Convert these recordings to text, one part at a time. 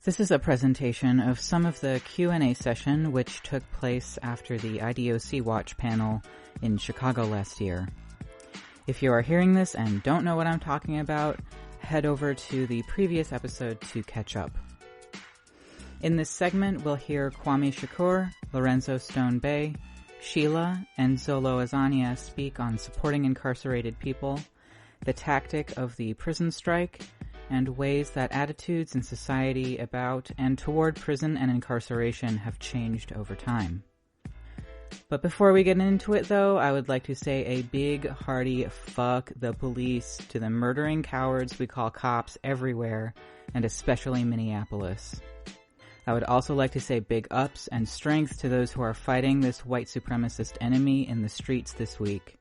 This is a presentation of some of the Q&A session which took place after the IDOC Watch panel in Chicago last year. If you are hearing this and don't know what I'm talking about, head over to the previous episode to catch up. In this segment, we'll hear Kwame Shakur, Lorenzo Stone-Bey, Sheila, and Zolo Azania speak on supporting incarcerated people, the tactic of the prison strike, and ways that attitudes in society about and toward prison and incarceration have changed over time. But before we get into it, though, I would like to say a big, hearty fuck the police to the murdering cowards we call cops everywhere, and especially Minneapolis. I would also like to say big ups and strength to those who are fighting this white supremacist enemy in the streets this week.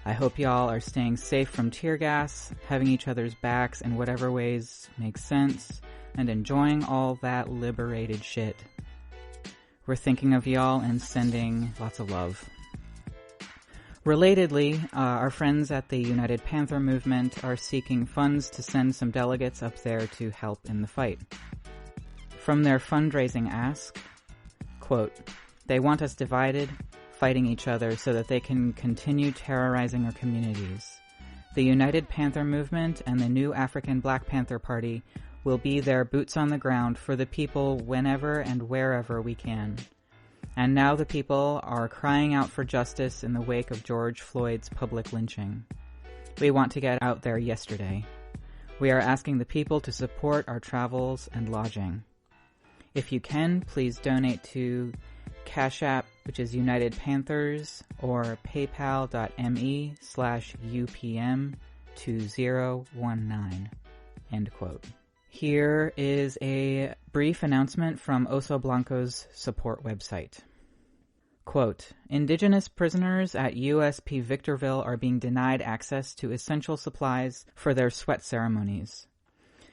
I hope y'all are staying safe from tear gas, having each other's backs in whatever ways make sense, and enjoying all that liberated shit. We're thinking of y'all and sending lots of love. Relatedly, our friends at the United Panther Movement are seeking funds to send some delegates up there to help in the fight. From their fundraising ask, quote, "They want us divided, fighting each other so that they can continue terrorizing our communities. The United Panther Movement and the new African Black Panther Party will be their boots on the ground for the people whenever and wherever we can. And now the people are crying out for justice in the wake of George Floyd's public lynching. We want to get out there yesterday. We are asking the people to support our travels and lodging. If you can, please donate to Cash App, which is United Panthers, or paypal.me/UPM2019. End quote. Here is a brief announcement from Oso Blanco's support website. Quote, "Indigenous prisoners at USP Victorville are being denied access to essential supplies for their sweat ceremonies.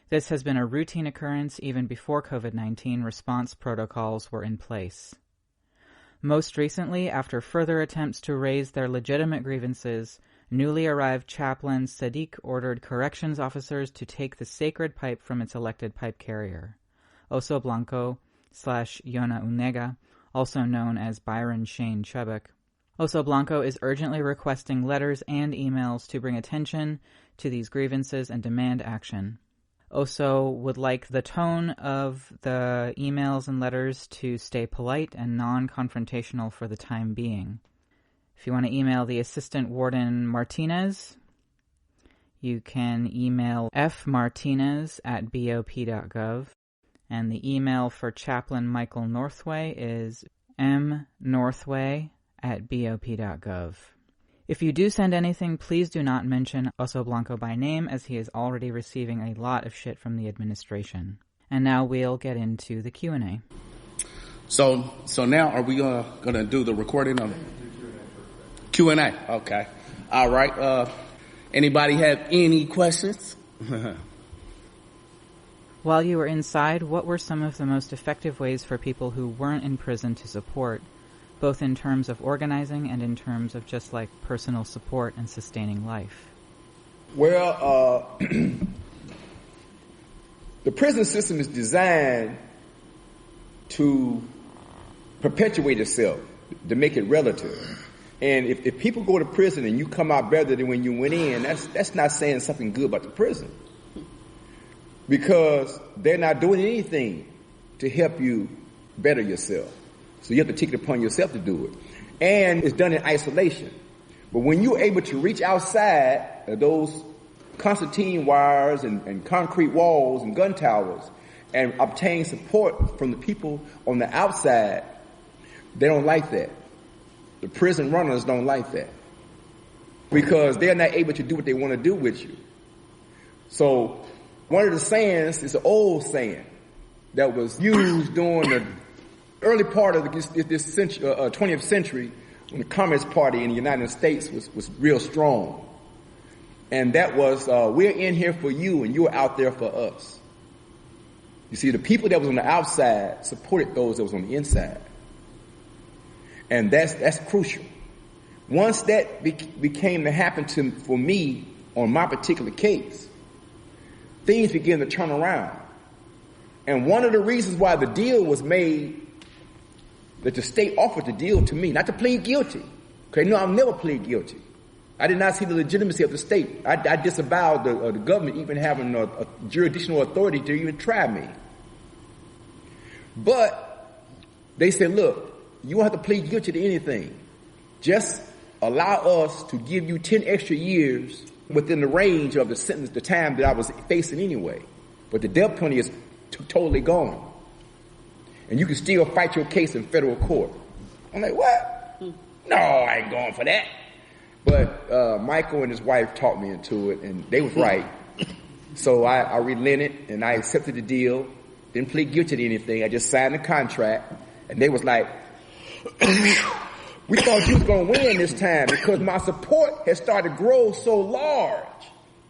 This has been a routine occurrence even before COVID-19 response protocols were in place. Most recently, after further attempts to raise their legitimate grievances, newly arrived chaplain Sadiq ordered corrections officers to take the sacred pipe from its elected pipe carrier. Oso Blanco/Yona Unega, also known as Byron Shane Chubbuck. Oso Blanco is urgently requesting letters and emails to bring attention to these grievances and demand action. Oso would like the tone of the emails and letters to stay polite and non-confrontational for the time being. If you want to email the Assistant Warden Martinez, you can email fmartinez@bop.gov, and the email for Chaplain Michael Northway is mnorthway@bop.gov. If you do send anything, please do not mention Oso Blanco by name, as he is already receiving a lot of shit from the administration. And now we'll get into the Q&A. So now are we going to do the recording of Q&A? Okay. All right. Anybody have any questions? While you were inside, what were some of the most effective ways for people who weren't in prison to support, both in terms of organizing and in terms of just like personal support and sustaining life? Well, the prison system is designed to perpetuate itself, to make it relative. And if people go to prison and you come out better than when you went in, that's not saying something good about the prison. Because they're not doing anything to help you better yourself. So you have to take it upon yourself to do it. And it's done in isolation. But when you're able to reach outside of those concertina wires and concrete walls and gun towers and obtain support from the people on the outside, they don't like that. The prison runners don't like that. Because they're not able to do what they want to do with you. So one of the sayings is an old saying that was used during the early part of this century, 20th century, when the Communist Party in the United States was real strong. And that was, we're in here for you and you're out there for us. You see, the people that was on the outside supported those that was on the inside. And that's crucial. Once that became to happen for me on my particular case, things began to turn around. And one of the reasons why the deal was made, that the state offered the deal to me, not to plead guilty. Okay, no, I'll never plead guilty. I did not see the legitimacy of the state. I disavowed the government even having a jurisdictional authority to even try me. But they said, look, you won't have to plead guilty to anything. Just allow us to give you 10 extra years within the range of the sentence, the time that I was facing anyway. But the death penalty is totally gone. And you can still fight your case in federal court. I'm like, what? No, I ain't going for that. But Michael and his wife talked me into it, and they was right. So I relented, and I accepted the deal. Didn't plead guilty to anything. I just signed the contract, and they was like, we thought you was going to win this time because my support had started to grow so large.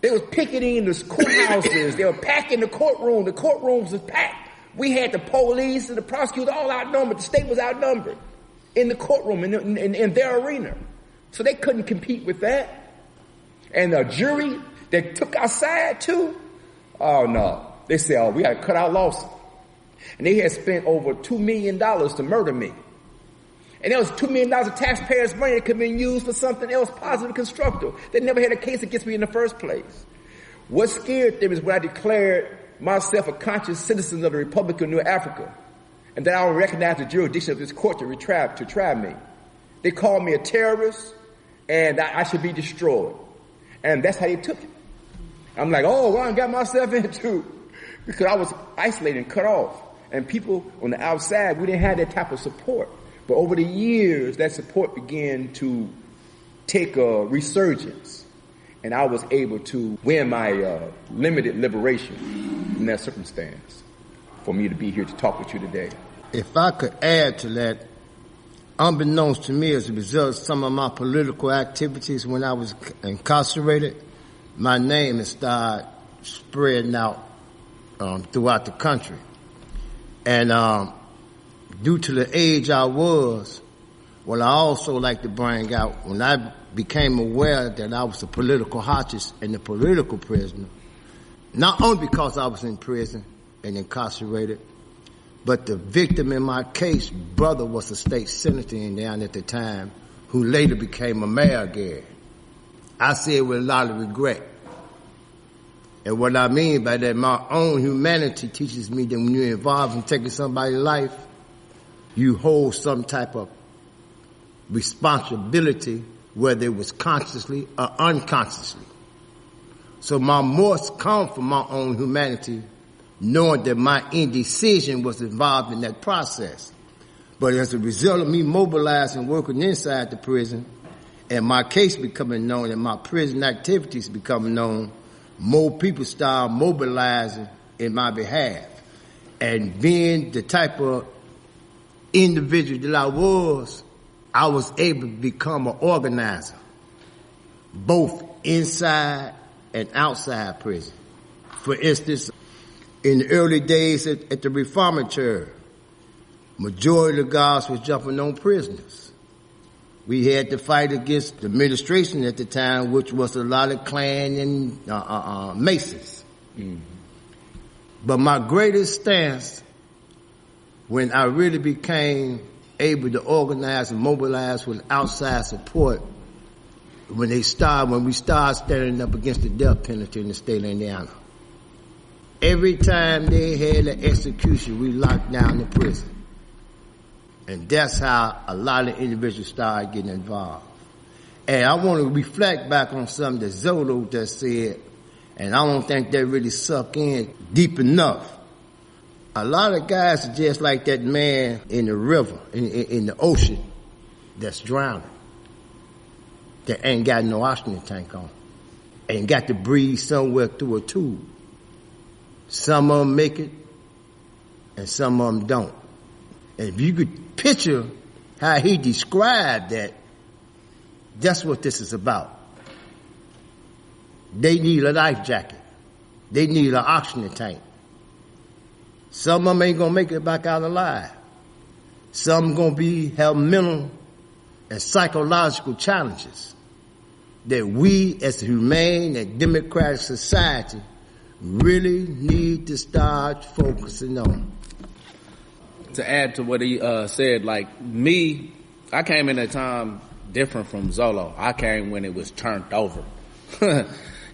They was picketing the courthouses. They were packing the courtroom. The courtrooms was packed. We had the police and the prosecutors all outnumbered. The state was outnumbered in the courtroom, in their arena. So they couldn't compete with that. And the jury that took our side too, oh no. They said, oh, we got to cut our losses. And they had spent over $2 million to murder me. And there was $2 million of taxpayers' money that could have been used for something else positive and constructive. They never had a case against me in the first place. What scared them is when I declared myself a conscious citizen of the Republic of New Africa, and that I would recognize the jurisdiction of this court to try me. They called me a terrorist, and I should be destroyed. And that's how they took it. I'm like, oh, what I got myself into? Because I was isolated and cut off. And people on the outside, we didn't have that type of support. But over the years, that support began to take a resurgence. And I was able to win my limited liberation in that circumstance for me to be here to talk with you today. If I could add to that, unbeknownst to me as a result of some of my political activities when I was incarcerated, my name has started spreading out throughout the country. And due to the age I was, what I also like to bring out, when I became aware that I was a political hostage and a political prisoner, not only because I was in prison and incarcerated, but the victim in my case, brother, was a state senator in down at the time, who later became a mayor again. I say it with a lot of regret. And what I mean by that, my own humanity teaches me that when you're involved in taking somebody's life, you hold some type of responsibility, whether it was consciously or unconsciously. So my remorse comes from my own humanity, knowing that my indecision was involved in that process. But as a result of me mobilizing, working inside the prison, and my case becoming known and my prison activities becoming known, more people start mobilizing in my behalf. And being the type of individual that I was able to become an organizer, both inside and outside prison. For instance, in the early days at the reformatory, majority of the guards was jumping on prisoners. We had to fight against the administration at the time, which was a lot of Klan and Masons. Mm-hmm. But my greatest stance, when I really became able to organize and mobilize with outside support, when we started standing up against the death penalty in the state of Indiana. Every time they had an execution, we locked down the prison. And that's how a lot of individuals started getting involved. And I want to reflect back on something that Zolo just said, and I don't think that really sunk in deep enough. A lot of guys are just like that man in the river, in the ocean, that's drowning, that ain't got no oxygen tank on, and got to breathe somewhere through a tube. Some of them make it, and some of them don't. And if you could picture how he described that, that's what this is about. They need a life jacket. They need an oxygen tank. Some of them ain't gonna make it back out alive. Some gonna have mental and psychological challenges that we as a humane and democratic society, really need to start focusing on. To add to what he said, like me, I came in a time different from Zolo. I came when it was turned over.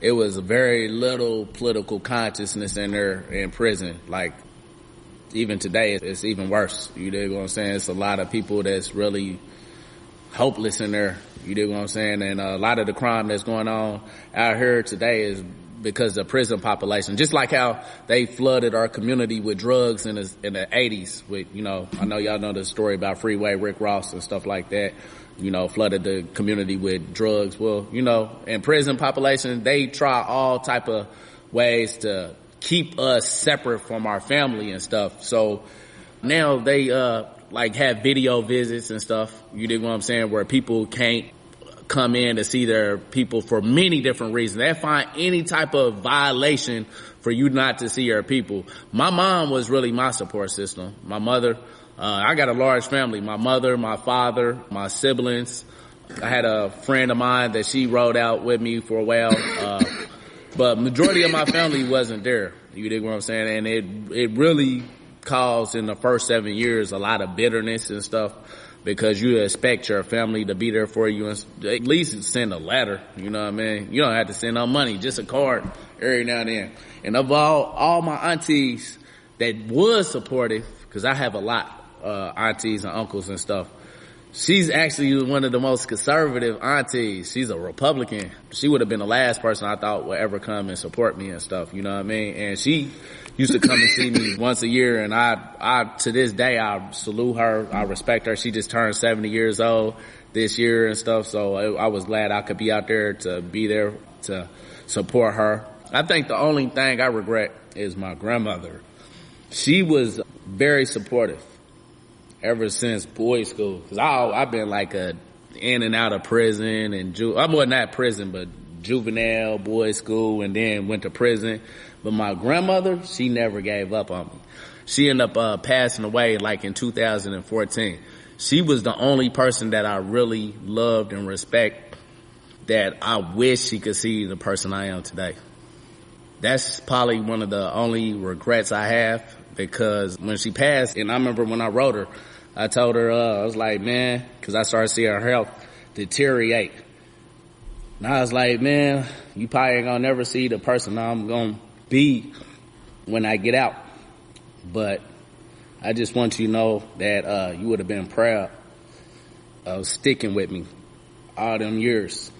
It was very little political consciousness in there in prison. Like, even today, it's even worse. You dig what I'm saying? It's a lot of people that's really hopeless in there. You dig what I'm saying? And a lot of the crime that's going on out here today is because of prison population. Just like how they flooded our community with drugs in the 80s with, you know, I know y'all know the story about Freeway Rick Ross and stuff like that. You know, flooded the community with drugs. Well, you know, in prison population, they try all type of ways to keep us separate from our family and stuff. So now they, like have video visits and stuff. You dig what I'm saying? Where people can't come in to see their people for many different reasons. They find any type of violation for you not to see your people. My mom was really my support system. My mother, I got a large family. My mother, my father, my siblings. I had a friend of mine that she rode out with me for a while. But majority of my family wasn't there. You dig what I'm saying? And it really caused in the first 7 years a lot of bitterness and stuff, because you expect your family to be there for you and at least send a letter. You know what I mean? You don't have to send no money, just a card every now and then. And of all my aunties that was supportive, because I have a lot, aunties and uncles and stuff, she's actually one of the most conservative aunties. She's a Republican. She would have been the last person I thought would ever come and support me and stuff. You know what I mean? And she used to come and see me once a year, and I to this day, I salute her. I respect her. She just turned 70 years old this year and stuff. So I was glad I could be out there to support her. I think the only thing I regret is my grandmother. She was very supportive ever since boys' school. Cause I've been like in and out of prison and I wasn't not prison, but juvenile, boys' school, and then went to prison. But my grandmother, she never gave up on me. She ended up passing away like in 2014. She was the only person that I really loved and respect that I wish she could see the person I am today. That's probably one of the only regrets I have, because when she passed, and I remember when I wrote her, I told her, I was like, man, because I started seeing her health deteriorate. And I was like, man, you probably ain't gonna never see the person I'm gonna be when I get out. But I just want you to know that you would have been proud of sticking with me all them years.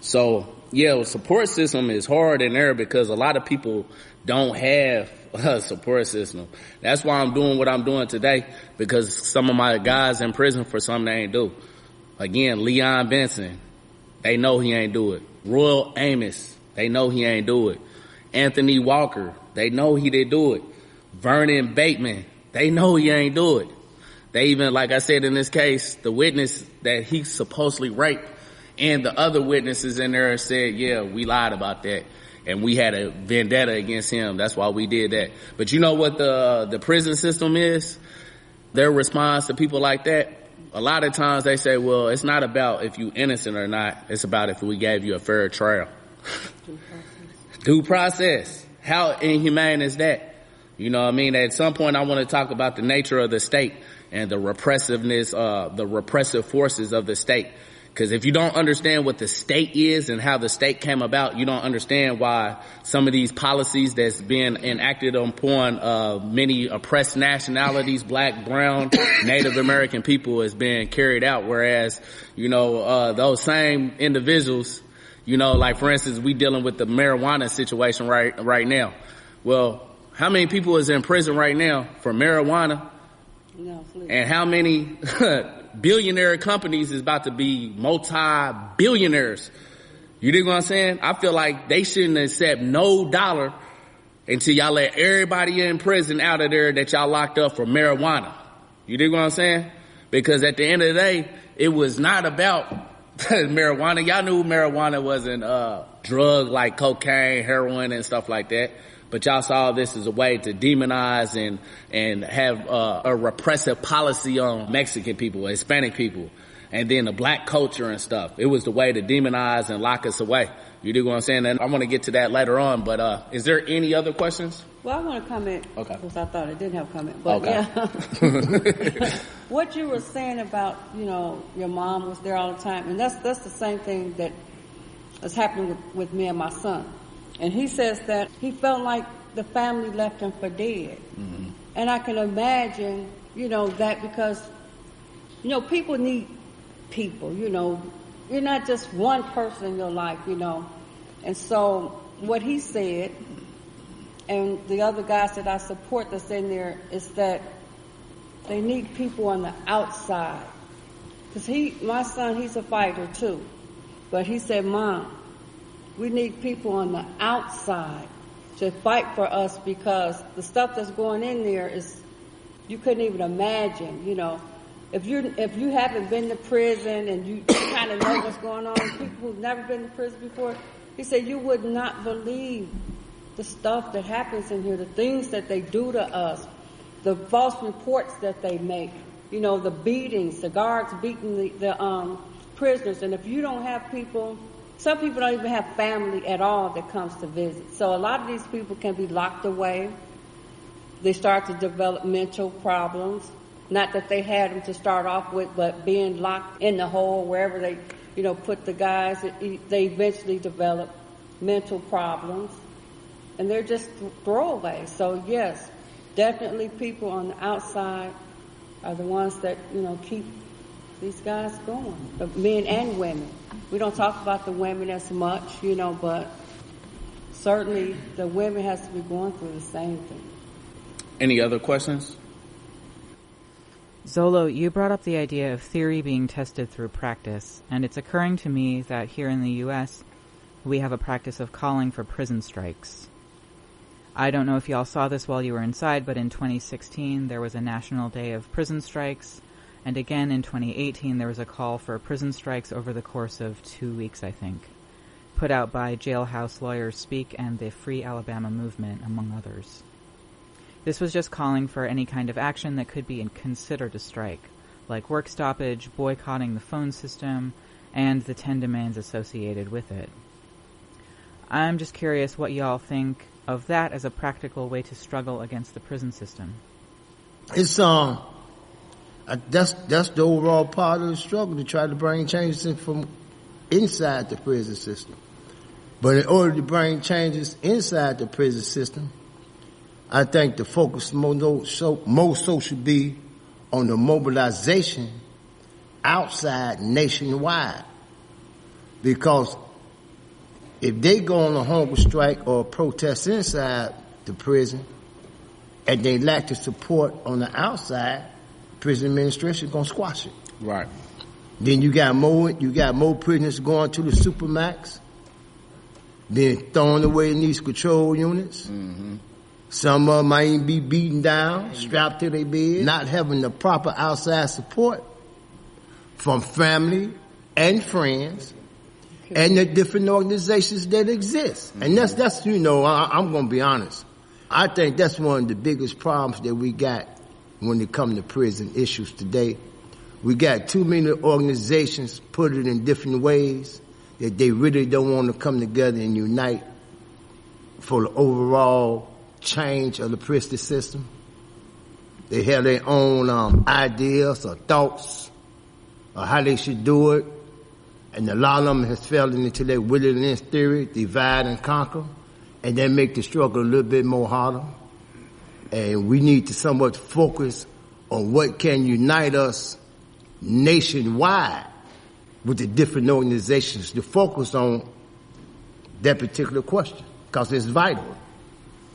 So, yeah, support system is hard in there because a lot of people don't have a support system. That's why I'm doing what I'm doing today, because some of my guys in prison for something they ain't do. Again, Leon Benson, they know he ain't do it. Royal Amos, they know he ain't do it. Anthony Walker, they know he didn't do it. Vernon Bateman, they know he ain't do it. They even, like I said in this case, the witness that he supposedly raped and the other witnesses in there said, yeah, we lied about that. And we had a vendetta against him. That's why we did that. But you know what the prison system is? Their response to people like that? A lot of times they say, well, it's not about if you innocent or not. It's about if we gave you a fair trial. Due process. How inhumane is that? You know what I mean? At some point I want to talk about the nature of the state and the repressiveness, the repressive forces of the state. Because if you don't understand what the state is and how the state came about, you don't understand why some of these policies that's been enacted upon many oppressed nationalities, black, brown, Native American people, is being carried out. Whereas, you know, those same individuals, you know, like for instance, we dealing with the marijuana situation right now. Well, how many people is in prison right now for marijuana? No, and how many billionaire companies is about to be multi-billionaires? You dig what I'm saying? I feel like they shouldn't accept no dollar until y'all let everybody in prison out of there that y'all locked up for marijuana. You dig what I'm saying? Because at the end of the day, it was not about marijuana. Y'all knew marijuana wasn't drug like cocaine, heroin, and stuff like that. But y'all saw this as a way to demonize and have a repressive policy on Mexican people, Hispanic people. And then the black culture and stuff. It was the way to demonize and lock us away. You dig what I'm saying? And I want to get to that later on, but is there any other questions? Well, I want to comment, Okay. because I thought I didn't have a comment, but Okay. yeah. What you were saying about, your mom was there all the time, and that's the same thing that is happening with me and my son. And he says that he felt like the family left him for dead. Mm-hmm. And I can imagine, that because, people need people, You're not just one person in your life, And so what he said, and the other guys that I support that's in there, is that they need people on the outside. Because my son, he's a fighter too. But he said, Mom, we need people on the outside to fight for us, because the stuff that's going in there is, you couldn't even imagine, If you haven't been to prison and you kind of know what's going on, people who've never been to prison before, he said you would not believe the stuff that happens in here, the things that they do to us, the false reports that they make, the beatings, the guards beating the prisoners. And if you don't have people, some people don't even have family at all that comes to visit. So a lot of these people can be locked away. They start to develop mental problems. Not that they had them to start off with, but being locked in the hole, wherever they, put the guys, they eventually develop mental problems. And they're just throwaways. So yes, definitely people on the outside are the ones that, keep these guys going. But men and women. We don't talk about the women as much, but certainly the women has to be going through the same thing. Any other questions? Zolo, you brought up the idea of theory being tested through practice, and it's occurring to me that here in the U.S., we have a practice of calling for prison strikes. I don't know if y'all saw this while you were inside, but in 2016 there was a National Day of Prison Strikes, and again in 2018 there was a call for prison strikes over the course of 2 weeks, I think, put out by Jailhouse Lawyers Speak and the Free Alabama Movement, among others. This was just calling for any kind of action that could be considered a strike, like work stoppage, boycotting the phone system, and the 10 demands associated with it. I'm just curious what y'all think of that as a practical way to struggle against the prison system. It's that's the overall part of the struggle, to try to bring changes from inside the prison system. But in order to bring changes inside the prison system, I think the focus most so should be on the mobilization outside nationwide. Because if they go on a hunger strike or a protest inside the prison and they lack the support on the outside, prison administration is going to squash it. Right. Then you got more prisoners going to the Supermax, being thrown away in these control units. Mm-hmm. Some of them might even be beaten down, strapped to their bed, not having the proper outside support from family and friends and the different organizations that exist. Mm-hmm. And that's I'm going to be honest. I think that's one of the biggest problems that we got when it comes to prison issues today. We got too many organizations put it in different ways that they really don't want to come together and unite for the overall change of the prison system. They have their own ideas or thoughts of how they should do it, and a lot of them has fallen into their wilderness theory, divide and conquer, and then make the struggle a little bit more harder. And we need to somewhat focus on what can unite us nationwide with the different organizations to focus on that particular question, because it's vital.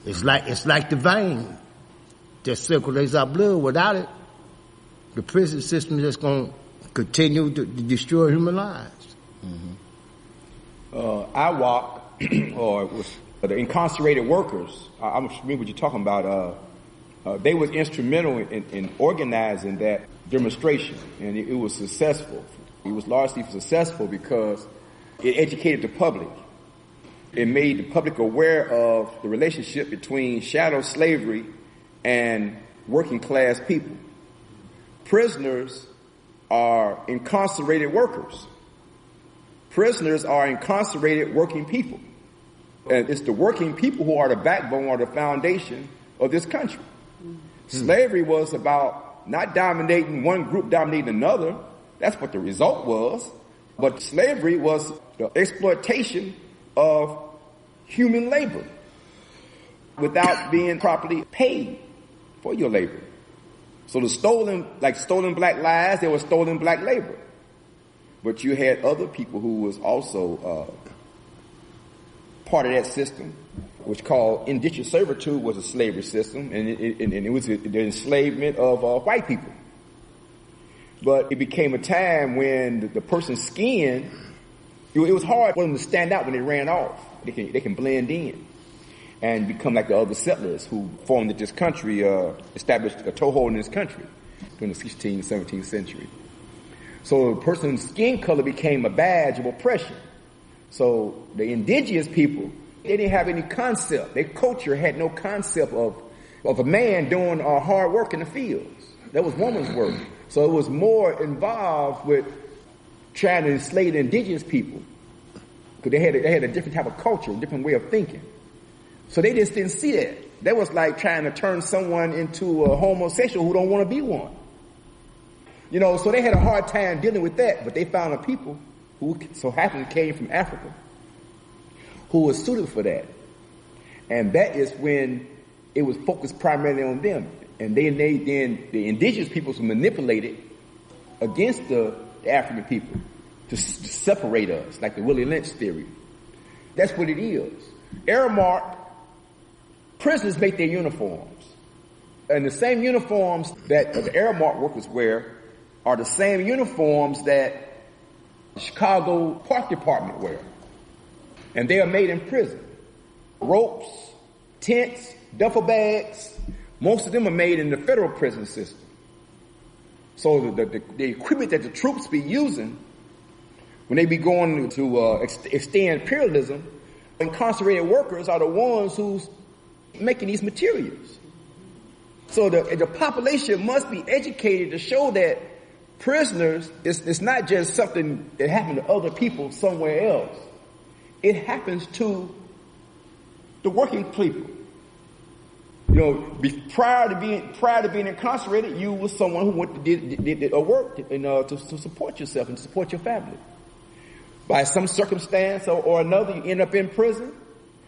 It's like the vein that circulates our blood. Without it, the prison system is just going to continue to destroy human lives. Mm-hmm. IDOC, or the incarcerated workers, I'm familiar with what you're talking about. They was instrumental in organizing that demonstration, and it was successful. It was largely successful because it educated the public. It made the public aware of the relationship between shadow slavery and working class people. Prisoners are incarcerated workers. Prisoners are incarcerated working people. And it's the working people who are the backbone or the foundation of this country. Slavery was about not dominating one group, dominating another. That's what the result was. But slavery was the exploitation of human labor without being properly paid for your labor. So the stolen black lives, they were stolen black labor. But you had other people who was also part of that system, which called indentured servitude was a slavery system, and it was the enslavement of white people. But it became a time when the person's skin, it was hard for them to stand out when they ran off. They can blend in and become like the other settlers who formed this country, established a toehold in this country during the 16th, 17th century. So the person's skin color became a badge of oppression. So the indigenous people, they didn't have any concept. Their culture had no concept of a man doing hard work in the fields. That was woman's work. So it was more involved with trying to enslave the indigenous people, because they had a different type of culture, a different way of thinking. So they just didn't see that. That was like trying to turn someone into a homosexual who don't want to be one. You know, so they had a hard time dealing with that, but they found a people who so happened came from Africa who was suited for that. And that is when it was focused primarily on them. And then the indigenous peoples were manipulated against the African people to separate us, like the Willie Lynch theory. That's what it is. Aramark, prisoners make their uniforms. And the same uniforms that the Aramark workers wear are the same uniforms that the Chicago Park Department wear. And they are made in prison. Ropes, tents, duffel bags, most of them are made in the federal prison system. So the equipment that the troops be using when they be going to extend imperialism, incarcerated workers are the ones who's making these materials. So the population must be educated to show that prisoners, it's not just something that happened to other people somewhere else. It happens to the working people. You know, prior to being incarcerated, you was someone who did a work to support yourself and to support your family. By some circumstance or another, you end up in prison.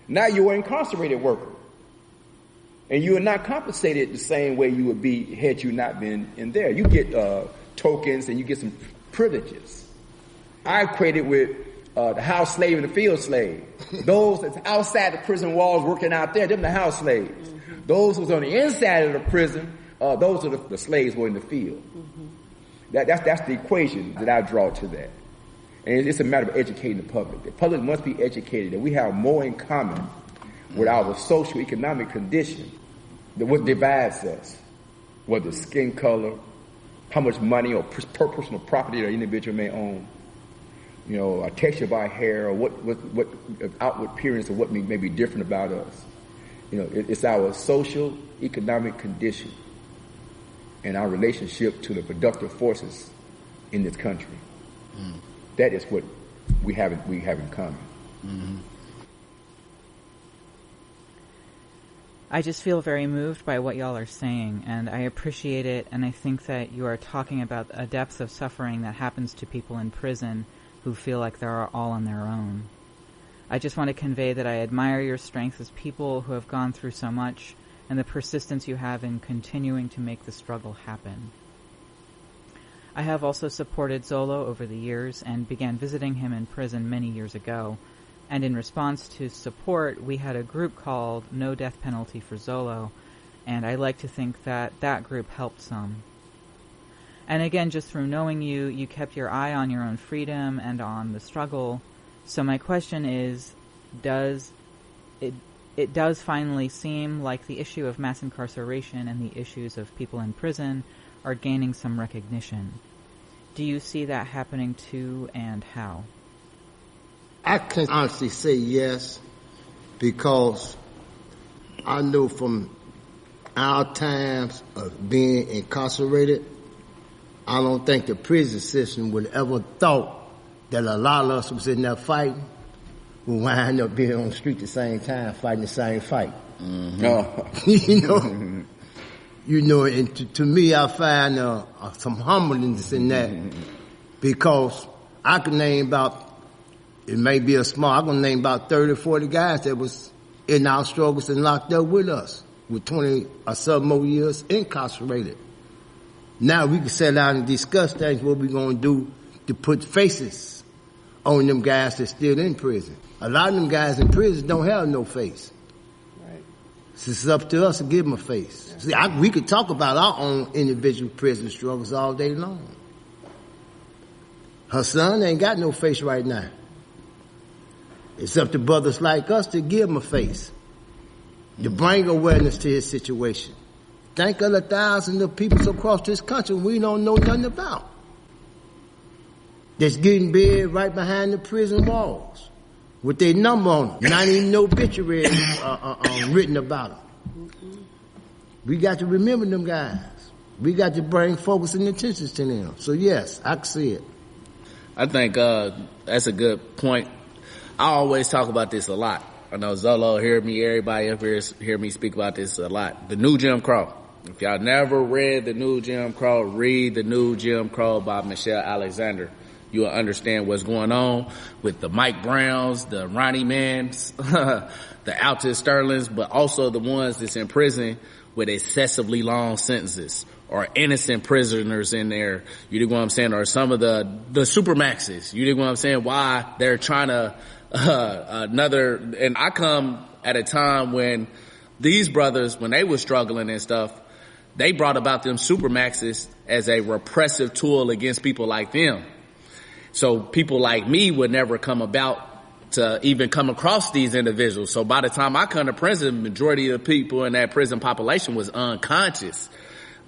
Now you're an incarcerated worker. And you are not compensated the same way you would be had you not been in there. You get tokens and you get some privileges. I equated with the house slave and the field slave. Those that's outside the prison walls working out there, them the house slaves. Mm-hmm. Those who's on the inside of the prison, those are the slaves who are in the field. Mm-hmm. That's the equation that I draw to that. And it's a matter of educating the public. The public must be educated that we have more in common with our social economic condition than what divides us, whether skin color, how much money or personal property the individual may own, you know, a texture of our hair, or what outward appearance of what may be different about us. You know, it's our social economic condition and our relationship to the productive forces in this country. Mm. That is what we have in common. Mm-hmm. I just feel very moved by what y'all are saying, and I appreciate it, and I think that you are talking about a depth of suffering that happens to people in prison who feel like they're all on their own. I just want to convey that I admire your strength as people who have gone through so much, and the persistence you have in continuing to make the struggle happen. I have also supported Zolo over the years and began visiting him in prison many years ago, and in response to support, we had a group called No Death Penalty for Zolo, and I like to think that that group helped some. And again, just through knowing you, you kept your eye on your own freedom and on the struggle. So my question is, it does finally seem like the issue of mass incarceration and the issues of people in prison are gaining some recognition. Do you see that happening too, and how? I can honestly say yes, because I know from our times of being incarcerated, I don't think the prison system would ever thought that a lot of us was in there fighting would wind up being on the street at the same time fighting the same fight. Mm-hmm. You know, and to me, I find some humbleness in that because I can name about, it may be a small, I can name about 30 or 40 guys that was in our struggles and locked up with us with 20 or some more years incarcerated. Now we can sit down and discuss things, what we're going to do to put faces on them guys that's still in prison. A lot of them guys in prison don't have no face. Right. So it's up to us to give them a face. See, we could talk about our own individual prison struggles all day long. Her son ain't got no face right now. It's up to brothers like us to give him a face, to bring awareness to his situation. Think of the thousands of people across this country we don't know nothing about. That's getting buried right behind the prison walls with their number on them. Not even no obituary written about them. We got to remember them guys. We got to bring focus and attention to them. So yes, I can see it. I think that's a good point. I always talk about this a lot. I know Zolo hear me, everybody up here hear me speak about this a lot. The New Jim Crow. If y'all never read The New Jim Crow, read The New Jim Crow by Michelle Alexander. You'll understand what's going on with the Mike Browns, the Ronnie Mans, the Altus Sterlings, but also the ones that's in prison with excessively long sentences or innocent prisoners in there. You dig what I'm saying? Or some of the Supermaxes. You dig what I'm saying? Why they're trying to and I come at a time when these brothers, when they were struggling and stuff, they brought about them Supermaxes as a repressive tool against people like them. So people like me would never come about to even come across these individuals. So by the time I come to prison, the majority of the people in that prison population was unconscious.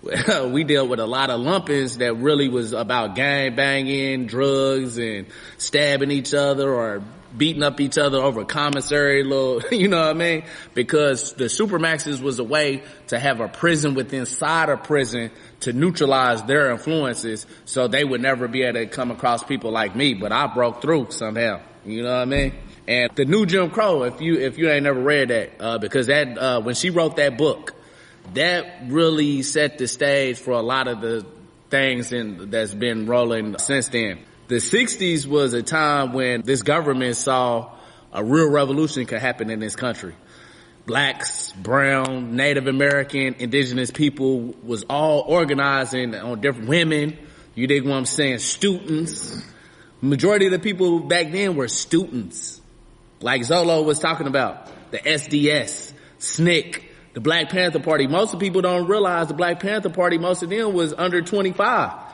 We dealt with a lot of lumpings that really was about gang banging, drugs, and stabbing each other or beating up each other over commissary little, you know what I mean? Because the Supermaxes was a way to have a prison within inside a prison to neutralize their influences so they would never be able to come across people like me. But I broke through somehow, you know what I mean? And the New Jim Crow, if you ain't never read that, because that, when she wrote that book, that really set the stage for a lot of the things that's been rolling since then. The 60s was a time when this government saw a real revolution could happen in this country. Blacks, brown, Native American, indigenous people was all organizing on different women. You dig what I'm saying? Students. Majority of the people back then were students. Like Zolo was talking about. The SDS, SNCC, the Black Panther Party. Most of the people don't realize the Black Panther Party, most of them was under 25.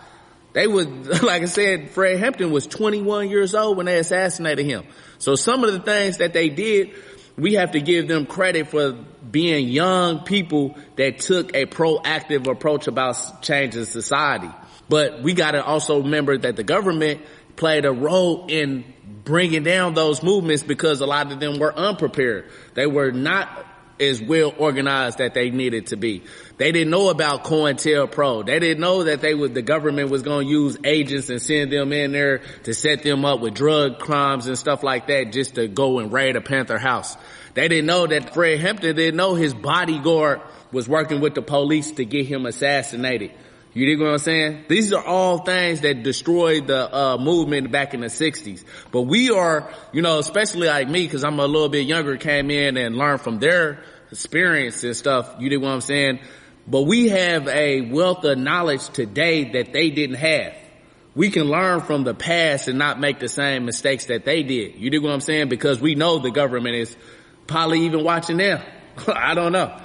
They was, like I said, Fred Hampton was 21 years old when they assassinated him. So some of the things that they did, we have to give them credit for being young people that took a proactive approach about changing society. But we got to also remember that the government played a role in bringing down those movements because a lot of them were unprepared. They were not as well organized that they needed to be. They didn't know about COINTELPRO. They didn't know that the government was going to use agents and send them in there to set them up with drug crimes and stuff like that just to go and raid a Panther house. They didn't know that Fred Hampton didn't know his bodyguard was working with the police to get him assassinated. You dig what I'm saying? These are all things that destroyed the movement back in the 60s. But we are, especially like me, because I'm a little bit younger, came in and learned from their experience and stuff. You dig what I'm saying? But we have a wealth of knowledge today that they didn't have. We can learn from the past and not make the same mistakes that they did. You dig what I'm saying? Because we know the government is probably even watching them. I don't know.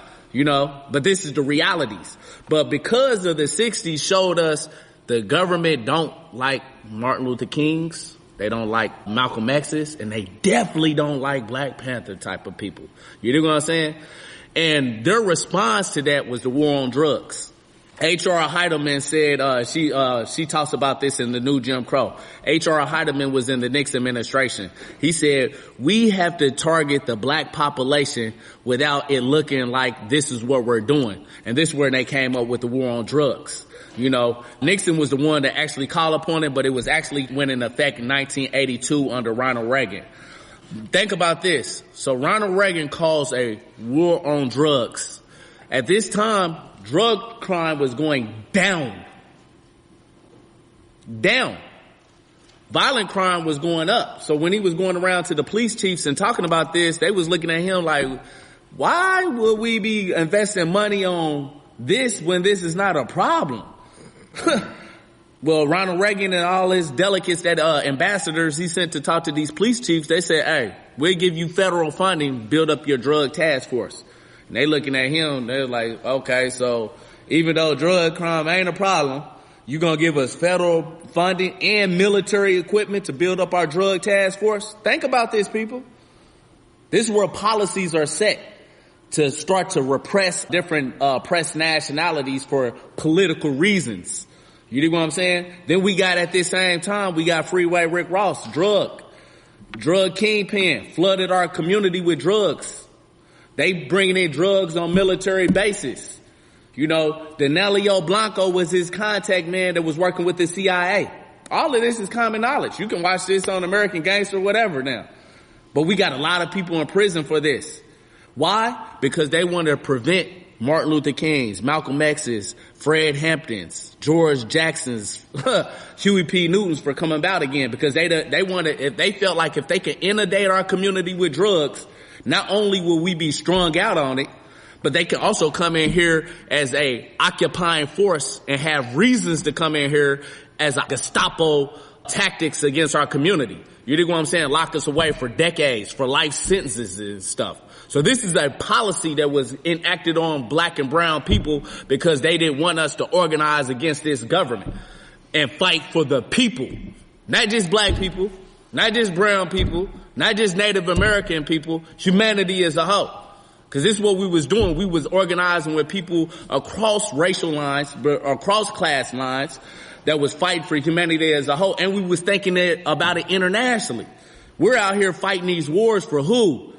But this is the realities. But because of the 60s showed us the government don't like Martin Luther King's, they don't like Malcolm X's, and they definitely don't like Black Panther type of people. You know what I'm saying? And their response to that was the war on drugs. H.R. Heidemann said, she talks about this in the new Jim Crow. H.R. Heidemann was in the Nixon administration. He said, we have to target the black population without it looking like this is what we're doing. And this is where they came up with the war on drugs. You know, Nixon was the one that actually called upon it, but it was actually went in effect in 1982 under Ronald Reagan. Think about this. So Ronald Reagan calls a war on drugs. At this time, drug crime was going down. Down. Violent crime was going up. So when he was going around to the police chiefs and talking about this, they was looking at him like, why would we be investing money on this when this is not a problem? Well, Ronald Reagan and all his delegates, that ambassadors he sent to talk to these police chiefs, they said, hey, we'll give you federal funding, build up your drug task force. And they looking at him, they're like, okay, so even though drug crime ain't a problem, you gonna give us federal funding and military equipment to build up our drug task force? Think about this, people. This is where policies are set to start to repress different oppressed nationalities for political reasons. You dig what I'm saying? Then we got at this same time, we got Freeway Rick Ross, drug kingpin, flooded our community with drugs. They bringing in drugs on military bases. You know, Danelio Blanco was his contact man that was working with the CIA. All of this is common knowledge. You can watch this on American Gangster or whatever now. But we got a lot of people in prison for this. Why? Because they want to prevent Martin Luther King's, Malcolm X's, Fred Hampton's, George Jackson's, Huey P. Newton's for coming out again, because they wanted, if they felt like if they could inundate our community with drugs, not only will we be strung out on it, but they can also come in here as a occupying force and have reasons to come in here as a Gestapo tactics against our community. You dig what I'm saying? Lock us away for decades, for life sentences and stuff. So this is a policy that was enacted on black and brown people because they didn't want us to organize against this government and fight for the people. Not just black people, not just brown people, not just Native American people, humanity as a whole. Because this is what we was doing. We was organizing with people across racial lines, across class lines, that was fighting for humanity as a whole. And we was thinking about it internationally. We're out here fighting these wars for who?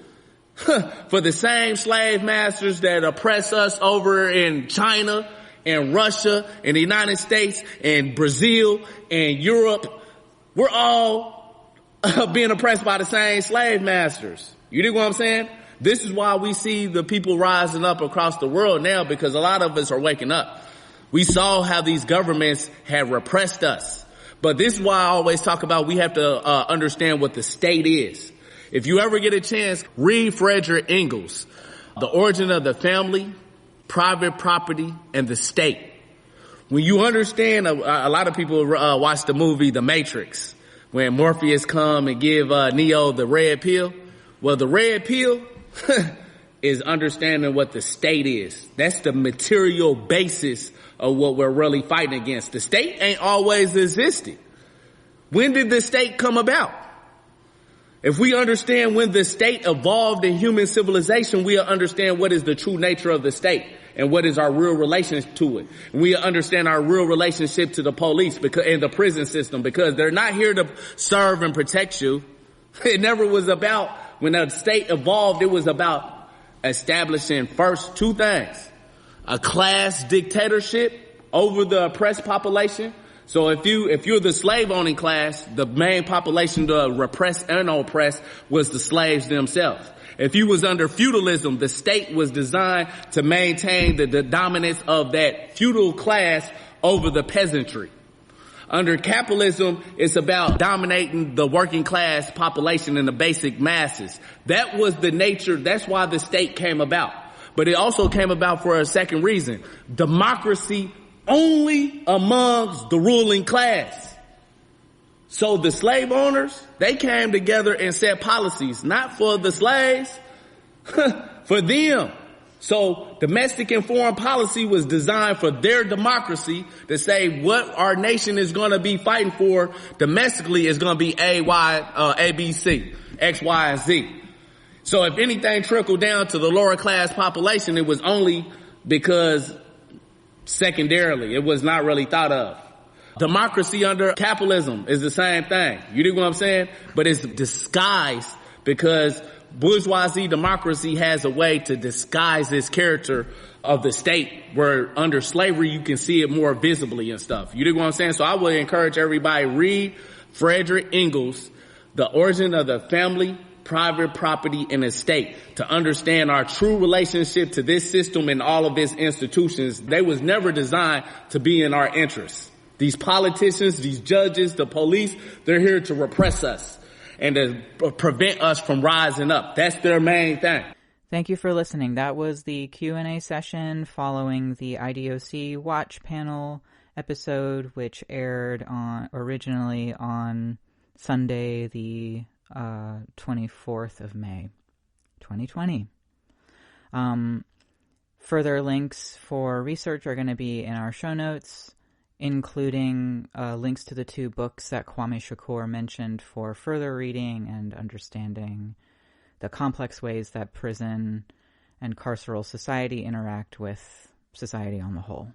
For the same slave masters that oppress us over in China and Russia and the United States and Brazil and Europe. We're all being oppressed by the same slave masters. You dig what I'm saying? This is why we see the people rising up across the world now, because a lot of us are waking up. We saw how these governments had repressed us. But this is why I always talk about we have to understand what the state is. If you ever get a chance, read Frederick Engels, The Origin of the Family, Private Property, and the State. When you understand, a lot of people watch the movie The Matrix, when Morpheus come and give Neo the red pill. Well, the red pill is understanding what the state is. That's the material basis of what we're really fighting against. The state ain't always existed. When did the state come about? If we understand when the state evolved in human civilization, we'll understand what is the true nature of the state and what is our real relationship to it. And we'll understand our real relationship to the police and the prison system, because they're not here to serve and protect you. It never was about, when the state evolved, it was about establishing first two things: a class dictatorship over the oppressed population. So if you're the slave owning class, the main population to repress and oppress was the slaves themselves. If you was under feudalism, the state was designed to maintain the dominance of that feudal class over the peasantry. Under capitalism, it's about dominating the working class population and the basic masses. That was the nature. That's why the state came about. But it also came about for a second reason: democracy only amongst the ruling class. So the slave owners, they came together and set policies, not for the slaves, for them. So domestic and foreign policy was designed for their democracy, to say what our nation is going to be fighting for domestically is going to be A, B, C, X, Y, and Z. So if anything trickled down to the lower class population, it was only because secondarily. It was not really thought of. Democracy under capitalism is the same thing. You dig what I'm saying? But it's disguised because bourgeoisie democracy has a way to disguise this character of the state, where under slavery you can see it more visibly and stuff. You dig what I'm saying? So I would encourage everybody, read Frederick Engels, The Origin of the Family, Private Property, and Estate, to understand our true relationship to this system and all of its institutions. They was never designed to be in our interests. These politicians, these judges, the police, they're here to repress us and to prevent us from rising up. That's their main thing. Thank you for listening. That was the Q&A session following the IDOC Watch panel episode, which aired originally on Sunday, the 24th of May, 2020. Further links for research are going to be in our show notes, including links to the 2 books that Kwame Shakur mentioned for further reading and understanding the complex ways that prison and carceral society interact with society on the whole.